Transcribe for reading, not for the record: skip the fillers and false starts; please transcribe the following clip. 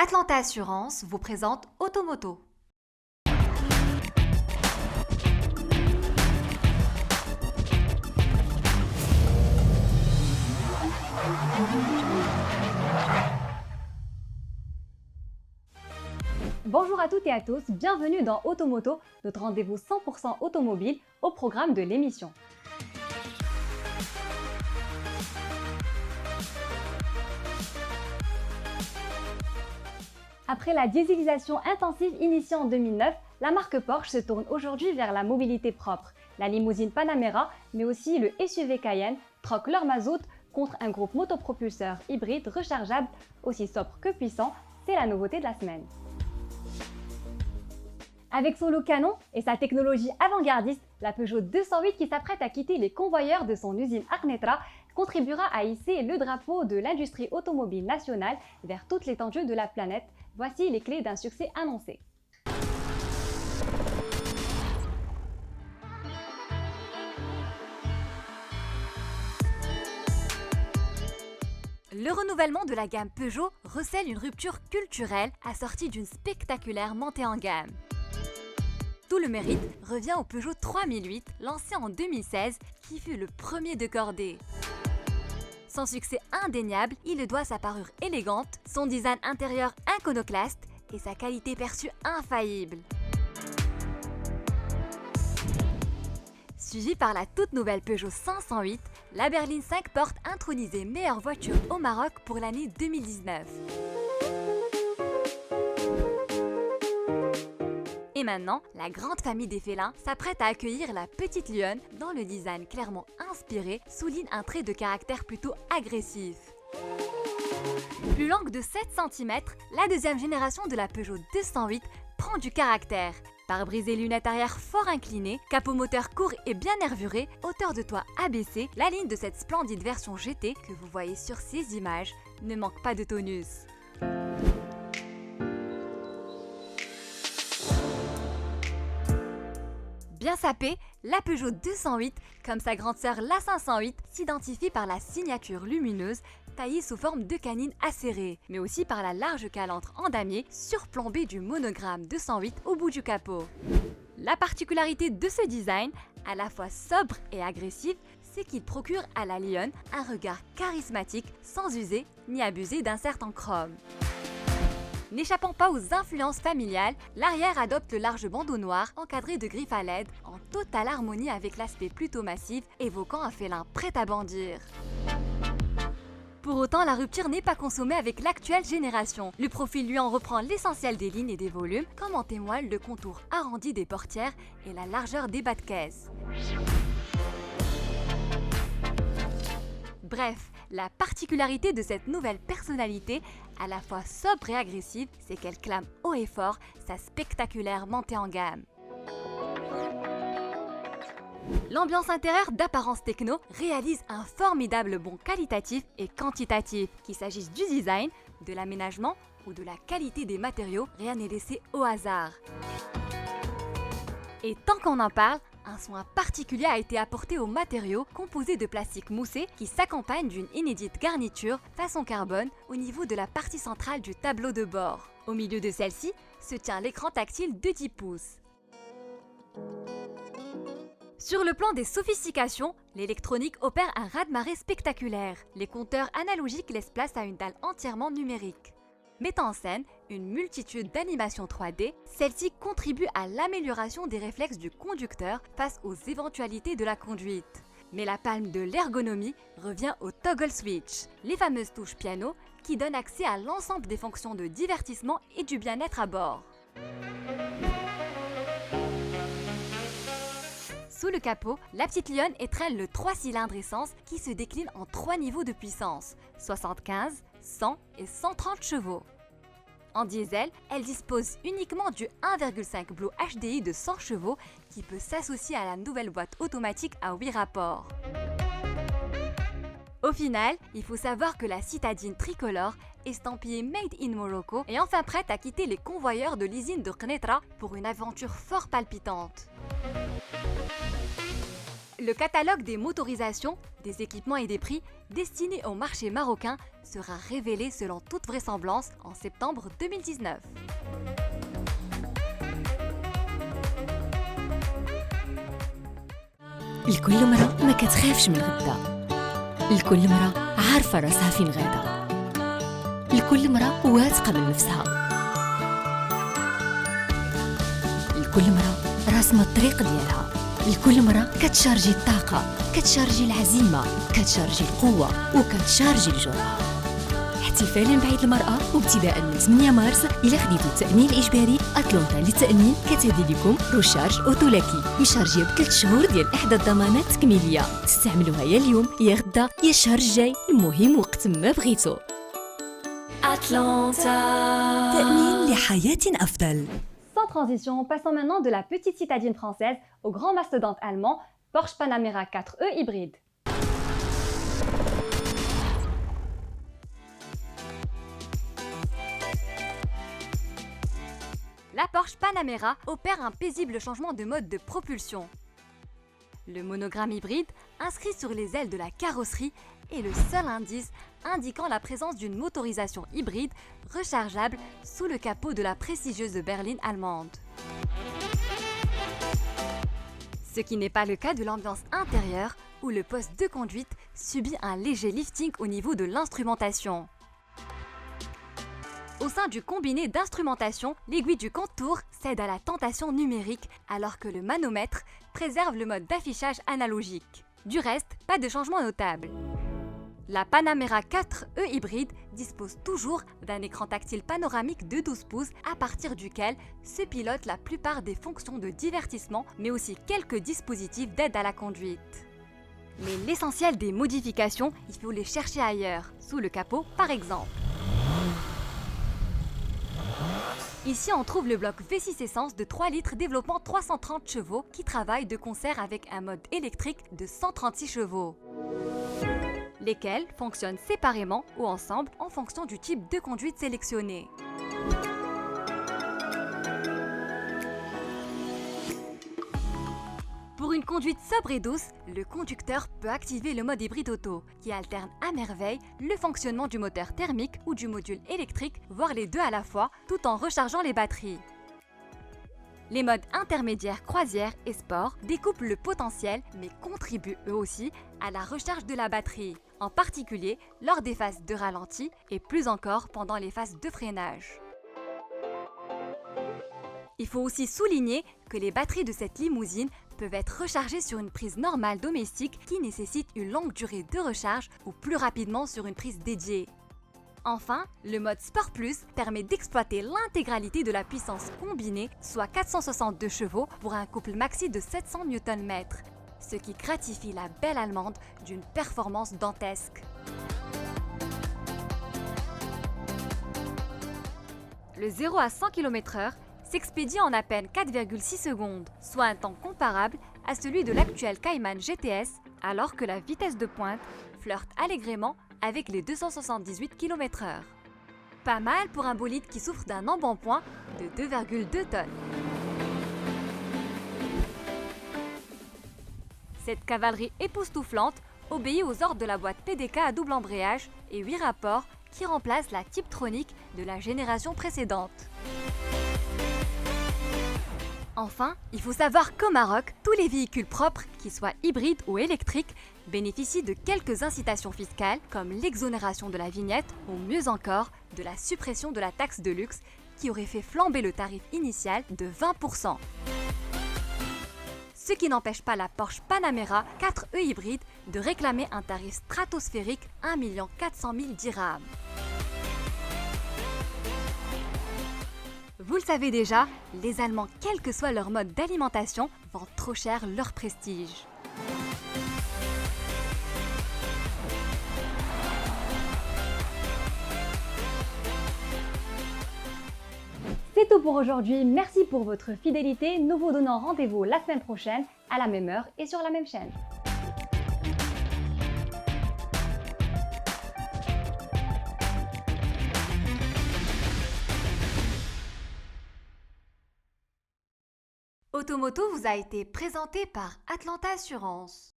Atlanta Assurance vous présente Automoto. Bonjour à toutes et à tous, bienvenue dans Automoto, notre rendez-vous 100% automobile au programme de l'émission. Après la dieselisation intensive initiée en 2009, la marque Porsche se tourne aujourd'hui vers la mobilité propre. La limousine Panamera, mais aussi le SUV Cayenne, troquent leur mazout contre un groupe motopropulseur hybride rechargeable aussi sobre que puissant, c'est la nouveauté de la semaine. Avec son look canon et sa technologie avant-gardiste, la Peugeot 208 qui s'apprête à quitter les convoyeurs de son usine Arnetra contribuera à hisser le drapeau de l'industrie automobile nationale vers toute l'étendue de la planète. Voici les clés d'un succès annoncé. Le renouvellement de la gamme Peugeot recèle une rupture culturelle assortie d'une spectaculaire montée en gamme. Tout le mérite revient au Peugeot 3008, lancé en 2016, qui fut le premier de cordée. Son succès indéniable, il le doit à sa parure élégante, son design intérieur iconoclaste et sa qualité perçue infaillible. Suivie par la toute nouvelle Peugeot 508, la berline 5 porte intronisée meilleure voiture au Maroc pour l'année 2019. Et maintenant, la grande famille des félins s'apprête à accueillir la petite lionne dont le design clairement inspiré souligne un trait de caractère plutôt agressif. Plus longue de 7 cm, la deuxième génération de la Peugeot 208 prend du caractère. Pare-brise et lunettes arrière fort inclinées, capot moteur court et bien nervuré, hauteur de toit abaissée, la ligne de cette splendide version GT que vous voyez sur ces images ne manque pas de tonus. Bien sapée, la Peugeot 208, comme sa grande sœur la 508, s'identifie par la signature lumineuse taillée sous forme de canine acérée, mais aussi par la large calandre en damier surplombée du monogramme 208 au bout du capot. La particularité de ce design, à la fois sobre et agressif, c'est qu'il procure à la lionne un regard charismatique sans user ni abuser d'insert en chrome. N'échappant pas aux influences familiales, l'arrière adopte le large bandeau noir encadré de griffes à LED en totale harmonie avec l'aspect plutôt massif évoquant un félin prêt à bondir. Pour autant, la rupture n'est pas consommée avec l'actuelle génération. Le profil lui en reprend l'essentiel des lignes et des volumes, comme en témoigne le contour arrondi des portières et la largeur des bas de caisse. Bref, la particularité de cette nouvelle personnalité, à la fois sobre et agressive, c'est qu'elle clame haut et fort sa spectaculaire montée en gamme. L'ambiance intérieure d'apparence techno réalise un formidable bond qualitatif et quantitatif. Qu'il s'agisse du design, de l'aménagement ou de la qualité des matériaux, rien n'est laissé au hasard. Et tant qu'on en parle, un soin particulier a été apporté aux matériaux composés de plastique moussé qui s'accompagne d'une inédite garniture façon carbone au niveau de la partie centrale du tableau de bord. Au milieu de celle-ci se tient l'écran tactile de 10 pouces. Sur le plan des sophistications, l'électronique opère un raz-de-marée spectaculaire. Les compteurs analogiques laissent place à une dalle entièrement numérique. Mettant en scène une multitude d'animations 3D, celle-ci contribue à l'amélioration des réflexes du conducteur face aux éventualités de la conduite. Mais la palme de l'ergonomie revient au toggle switch, les fameuses touches piano qui donnent accès à l'ensemble des fonctions de divertissement et du bien-être à bord. Sous le capot, la petite lionne étrenne le 3 cylindres essence qui se décline en 3 niveaux de puissance, 75, 100 et 130 chevaux. En diesel, elle dispose uniquement du 1,5 Blue HDI de 100 chevaux qui peut s'associer à la nouvelle boîte automatique à 8 rapports. Au final, il faut savoir que la citadine tricolore, estampillée Made in Morocco, est enfin prête à quitter les convoyeurs de l'usine de Knetra pour une aventure fort palpitante. Le catalogue des motorisations, des équipements et des prix destinés au marché marocain sera révélé selon toute vraisemblance en septembre 2019. لكل مرة ما كتخافش من غدا. لكل مرة عارفة راسها فين غادا. لكل مرة واثقة من نفسها. لكل مرة راسمة الطريق ديالها. لكل مرة كتشارجي الطاقة، كتشارجي العزيمة، كتشارجي القوة وكتشارجي الجرأة. احتفالاً بعيد المرأة وابتداء من 8 مارس إلا خديتو التأمين الإجباري أتلونتا للتأمين كتهدي لكم روشارج أوتولاكي مشارجية ب3 شهور ديال إحدى الضمانات التكميلية تستعملوها يا اليوم يا غدا يا الشهر الجاي، المهم وقت ما بغيتو. أتلونتا تأمين لحياة أفضل. Sans transition, passons maintenant de la petite citadine française au grand mastodonte allemand Porsche Panamera 4e hybride. La Porsche Panamera opère un paisible changement de mode de propulsion. Le monogramme hybride, inscrit sur les ailes de la carrosserie, est le seul indice indiquant la présence d'une motorisation hybride rechargeable sous le capot de la prestigieuse berline allemande. Ce qui n'est pas le cas de l'ambiance intérieure où le poste de conduite subit un léger lifting au niveau de l'instrumentation. Au sein du combiné d'instrumentation, l'aiguille du compte-tours cède à la tentation numérique alors que le manomètre préserve le mode d'affichage analogique. Du reste, pas de changement notable. La Panamera 4e hybride dispose toujours d'un écran tactile panoramique de 12 pouces à partir duquel se pilotent la plupart des fonctions de divertissement mais aussi quelques dispositifs d'aide à la conduite. Mais l'essentiel des modifications, il faut les chercher ailleurs, sous le capot par exemple. Ici, on trouve le bloc V6 essence de 3 litres développant 330 chevaux qui travaille de concert avec un mode électrique de 136 chevaux, lesquels fonctionnent séparément ou ensemble en fonction du type de conduite sélectionné. Pour une conduite sobre et douce, le conducteur peut activer le mode hybride auto, qui alterne à merveille le fonctionnement du moteur thermique ou du module électrique, voire les deux à la fois, tout en rechargeant les batteries. Les modes intermédiaires croisière et sport découpent le potentiel, mais contribuent eux aussi à la recharge de la batterie, en particulier lors des phases de ralenti et plus encore pendant les phases de freinage. Il faut aussi souligner que les batteries de cette limousine peuvent être rechargées sur une prise normale domestique qui nécessite une longue durée de recharge ou plus rapidement sur une prise dédiée. Enfin, le mode Sport Plus permet d'exploiter l'intégralité de la puissance combinée, soit 462 chevaux pour un couple maxi de 700 Nm, ce qui gratifie la belle allemande d'une performance dantesque. Le 0 à 100 km/h s'expédie en à peine 4,6 secondes, soit un temps comparable à celui de l'actuel Cayman GTS, alors que la vitesse de pointe flirte allègrement avec les 278 km/h. Pas mal pour un bolide qui souffre d'un embonpoint de 2,2 tonnes. Cette cavalerie époustouflante obéit aux ordres de la boîte PDK à double embrayage et 8 rapports qui remplacent la Tiptronic de la génération précédente. Enfin, il faut savoir qu'au Maroc, tous les véhicules propres, qu'ils soient hybrides ou électriques, bénéficient de quelques incitations fiscales comme l'exonération de la vignette ou mieux encore de la suppression de la taxe de luxe qui aurait fait flamber le tarif initial de 20%. Ce qui n'empêche pas la Porsche Panamera 4e hybride de réclamer un tarif stratosphérique 1 400 000 dirhams. Vous le savez déjà, les Allemands, quel que soit leur mode d'alimentation, vendent trop cher leur prestige. C'est tout pour aujourd'hui, merci pour votre fidélité, nous vous donnons rendez-vous la semaine prochaine à la même heure et sur la même chaîne. Automoto vous a été présenté par Atlanta Assurance.